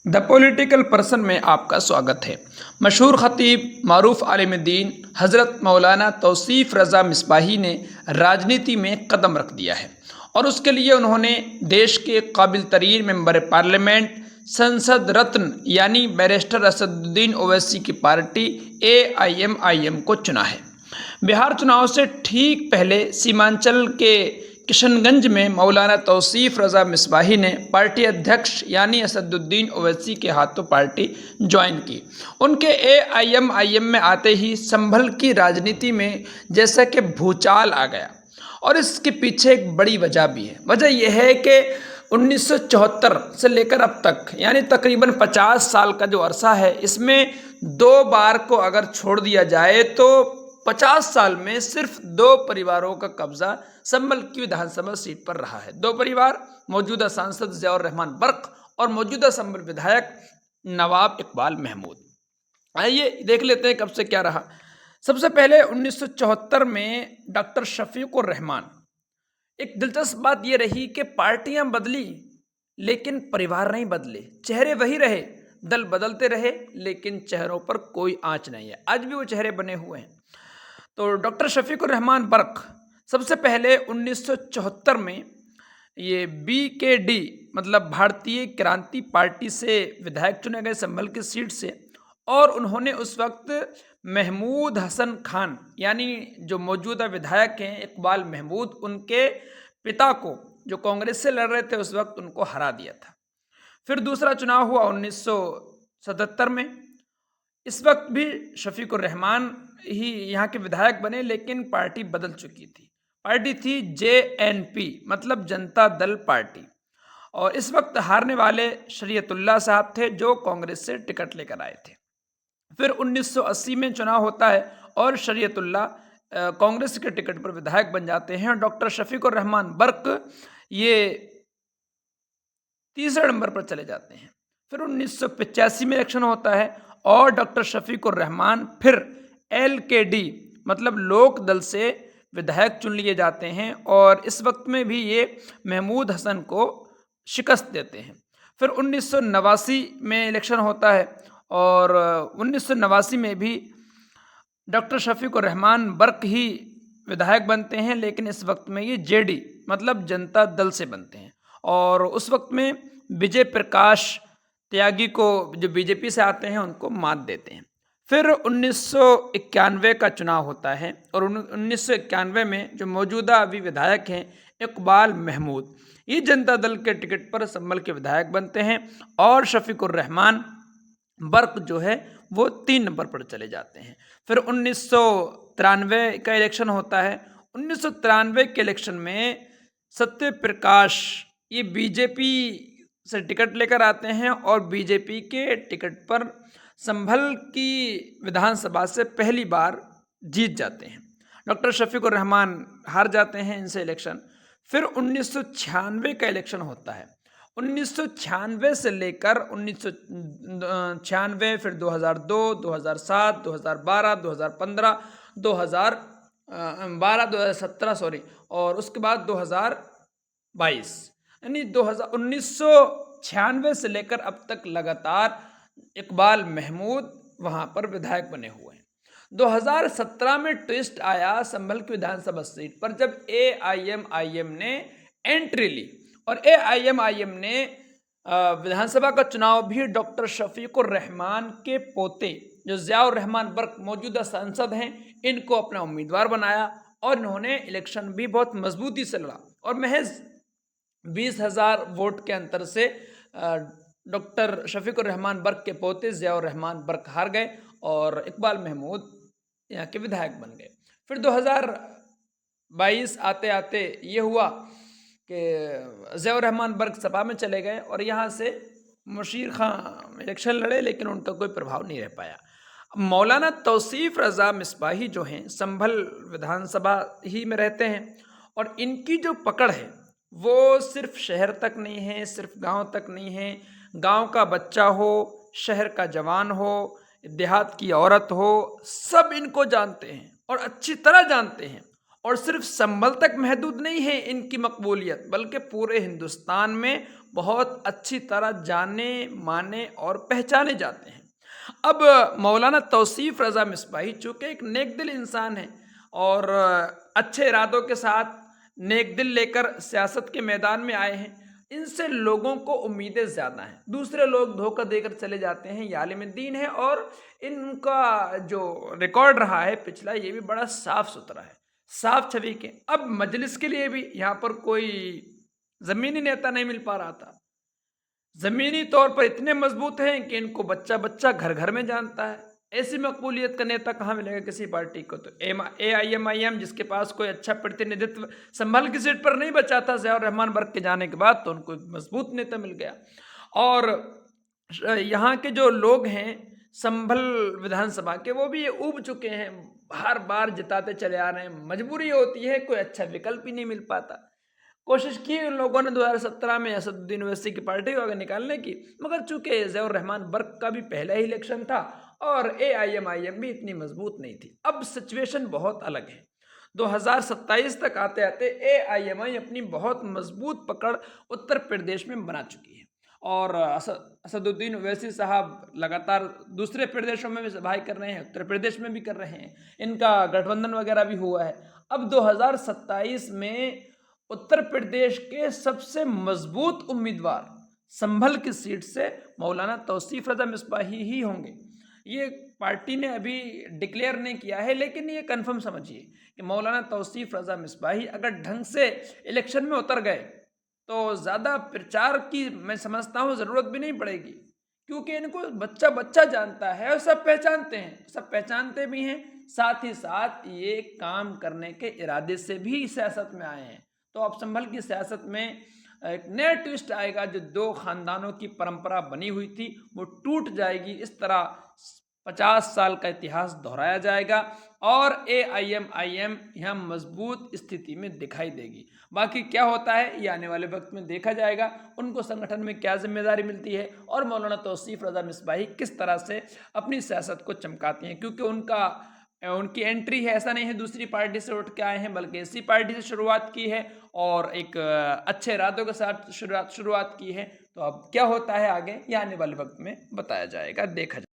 The political person में आपका स्वागत है। मशहूर खतीब मारूफ आलिम दीन हज़रत मौलाना तौसीफ़ रज़ा मिसबाही ने राजनीति में कदम रख दिया है और उसके लिए उन्होंने देश के काबिल तरीन मेंबर पार्लियामेंट संसद रत्न यानी बैरिस्टर असदुद्दीन ओवैसी की पार्टी AIMIM को चुना है। बिहार चुनाव से ठीक पहले सीमांचल के किशनगंज में मौलाना तौसीफ़ रज़ा मिसबाही ने पार्टी अध्यक्ष यानी असदुद्दीन ओवैसी के हाथों पार्टी ज्वाइन की। उनके AIMIM में आते ही संभल की राजनीति में जैसा कि भूचाल आ गया और इसके पीछे एक बड़ी वजह भी है। वजह यह है कि 1974 से लेकर अब तक यानी तकरीबन 50 साल का जो अरसा है, इसमें 2 बार को अगर छोड़ दिया जाए तो 50 साल में सिर्फ 2 परिवारों का कब्जा संभल की विधानसभा सीट पर रहा है। 2 परिवार, मौजूदा सांसद ज़ियाउर रहमान बर्क और मौजूदा संभल विधायक नवाब इकबाल महमूद। आइए देख लेते हैं कब से क्या रहा। सबसे पहले 1974 में डॉक्टर शफीकुर रहमान। एक दिलचस्प बात यह रही कि पार्टियां बदली लेकिन परिवार नहीं बदले, चेहरे वही रहे, दल बदलते रहे लेकिन चेहरों पर कोई आंच नहीं है। आज भी वो चेहरे बने हुए हैं। तो डॉक्टर शफीकुर रहमान बर्क सबसे पहले 1974 में ये BKD मतलब भारतीय क्रांति पार्टी से विधायक चुने गए संभल की सीट से, और उन्होंने उस वक्त महमूद हसन खान यानी जो मौजूदा विधायक हैं इकबाल महमूद, उनके पिता को जो कांग्रेस से लड़ रहे थे उस वक्त, उनको हरा दिया था। फिर दूसरा चुनाव हुआ 1977 में। इस वक्त भी शफीकुर रहमान ही यहाँ के विधायक बने लेकिन पार्टी बदल चुकी थी। पार्टी थी JNP मतलब जनता दल पार्टी, और इस वक्त हारने वाले शरीयतुल्लाह साहब थे जो कांग्रेस से टिकट लेकर आए थे। फिर 1980 में चुनाव होता है और शरीयतुल्लाह कांग्रेस के टिकट पर विधायक बन जाते हैं। डॉक्टर शफीकुर रहमान बर्क ये तीसरे नंबर पर चले जाते हैं। फिर 1985 में इलेक्शन होता है और डॉक्टर शफीकुर रहमान फिर LKD मतलब लोक दल से विधायक चुन लिए जाते हैं और इस वक्त में भी ये महमूद हसन को शिकस्त देते हैं। फिर 1989 में इलेक्शन होता है और 1989 में भी डॉक्टर शफीकुर रहमान बर्क ही विधायक बनते हैं, लेकिन इस वक्त में ये JD मतलब जनता दल से बनते हैं और उस वक्त में विजय प्रकाश त्यागी को जो BJP से आते हैं उनको मात देते हैं। फिर 1991 का चुनाव होता है और 1991 में जो मौजूदा अभी विधायक हैं इकबाल महमूद, ये जनता दल के टिकट पर संभल के विधायक बनते हैं और शफीकुर रहमान बर्क जो है वो 3 नंबर पर चले जाते हैं। फिर 1993 का इलेक्शन होता है। 1993 के इलेक्शन में सत्य प्रकाश ये BJP से टिकट लेकर आते हैं और BJP के टिकट पर संभल की विधानसभा से पहली बार जीत जाते हैं। डॉक्टर शफीकुर रहमान हार जाते हैं इनसे इलेक्शन। फिर 1996 का इलेक्शन होता है। 1996 से लेकर 1996 फिर 2002, 2007, 2012, 2015, 2017 और उसके बाद 2022 यानी 1996 से लेकर अब तक लगातार इकबाल महमूद वहाँ पर विधायक बने हुए हैं। 2017 में ट्विस्ट आया संभल की विधानसभा सीट पर जब AIMIM ने एंट्री ली और AIMIM ने विधानसभा का चुनाव भी डॉक्टर शफीकुर रहमान के पोते जो ज़ियाउर रहमान बर्क मौजूदा सांसद हैं इनको अपना उम्मीदवार बनाया और इन्होंने इलेक्शन भी बहुत मजबूती से लड़ा और महज 20,000 वोट के अंतर से डॉक्टर शफीकुर रहमान बर्क के पोते ज़ियाउर रहमान बर्क हार गए और इकबाल महमूद यहाँ के विधायक बन गए। फिर 2022 आते आते ये हुआ कि ज़ियाउर रहमान बर्क सपा में चले गए और यहाँ से मुशीर खां इलेक्शन लड़े लेकिन उनका कोई प्रभाव नहीं रह पाया। मौलाना तौसीफ़ रज़ा मिसबाही जो हैं संभल विधानसभा ही में रहते हैं और इनकी जो पकड़ है वो सिर्फ शहर तक नहीं है, सिर्फ गांव तक नहीं है। गांव का बच्चा हो, शहर का जवान हो, देहात की औरत हो, सब इनको जानते हैं और अच्छी तरह जानते हैं और सिर्फ संभल तक महदूद नहीं है इनकी मकबूलियत, बल्कि पूरे हिंदुस्तान में बहुत अच्छी तरह जाने माने और पहचाने जाते हैं। अब मौलाना तौसीफ़ रज़ा मिसबाही चूँकि एक नेक दिल इंसान है और अच्छे इरादों के साथ नेक दिल लेकर सियासत के मैदान में आए हैं, इनसे लोगों को उम्मीदें ज़्यादा हैं। दूसरे लोग धोखा देकर चले जाते हैं, ये आलिम दीन है और इनका जो रिकॉर्ड रहा है पिछला, ये भी बड़ा साफ़ सुथरा है, साफ़ छवि के। अब मजलिस के लिए भी यहाँ पर कोई ज़मीनी नेता नहीं मिल पा रहा था। ज़मीनी तौर पर इतने मजबूत हैं कि इनको बच्चा बच्चा घर घर में जानता है। ऐसी मकबूलियत का नेता कहाँ मिलेगा किसी पार्टी को? तो AIM जिसके पास कोई अच्छा प्रतिनिधित्व संभल की सीट पर नहीं बचा था ज़ियाउर रहमान बर्क के जाने के बाद, तो उनको एक मजबूत नेता मिल गया। और यहाँ के जो लोग हैं संभल विधानसभा के, वो भी ये ऊब चुके हैं, बार बार जिताते चले आ रहे हैं। मजबूरी होती है, कोई अच्छा विकल्प ही नहीं मिल पाता। कोशिश की उन लोगों ने 2017 में असदुद्दीन ओवैसी की पार्टी को आगे निकालने की, मगर चूंकि ज़ियाउर रहमान बर्क का भी पहला ही इलेक्शन था और AIM भी इतनी मजबूत नहीं थी। अब सिचुएशन बहुत अलग है। 2027 तक आते आते AIM अपनी बहुत मजबूत पकड़ उत्तर प्रदेश में बना चुकी है और असदुद्दीन ओवैसी साहब लगातार दूसरे प्रदेशों में भी सभाएं कर रहे हैं, उत्तर प्रदेश में भी कर रहे हैं, इनका गठबंधन वगैरह भी हुआ है। अब 2027 में उत्तर प्रदेश के सबसे मजबूत उम्मीदवार संभल की सीट से मौलाना तौसीफ़ रज़ा मिसबाही ही होंगे। ये पार्टी ने अभी डिक्लेयर नहीं किया है, लेकिन ये कंफर्म समझिए कि मौलाना तौसीफ़ रज़ा मिसबाही अगर ढंग से इलेक्शन में उतर गए तो ज़्यादा प्रचार की मैं समझता हूँ ज़रूरत भी नहीं पड़ेगी, क्योंकि इनको बच्चा बच्चा जानता है और सब पहचानते हैं, सब पहचानते भी हैं। साथ ही साथ ये काम करने के इरादे से भी सियासत में आए हैं। तो अब संभल की सियासत में एक नया ट्विस्ट आएगा। जो दो खानदानों की परंपरा बनी हुई थी वो टूट जाएगी। इस तरह 50 साल का इतिहास दोहराया जाएगा और AIM यहाँ मजबूत स्थिति में दिखाई देगी। बाकी क्या होता है ये आने वाले वक्त में देखा जाएगा, उनको संगठन में क्या जिम्मेदारी मिलती है और मौलाना तौसीफ़ रज़ा मिसबाही किस तरह से अपनी सियासत को चमकाती हैं, क्योंकि उनकी एंट्री है, ऐसा नहीं है दूसरी पार्टी से उठ के आए हैं, बल्कि इसी पार्टी से शुरुआत की है और एक अच्छे इरादों के साथ शुरुआत की है। तो अब क्या होता है आगे, ये आने वाले वक्त में बताया जाएगा, देखा जाएगा।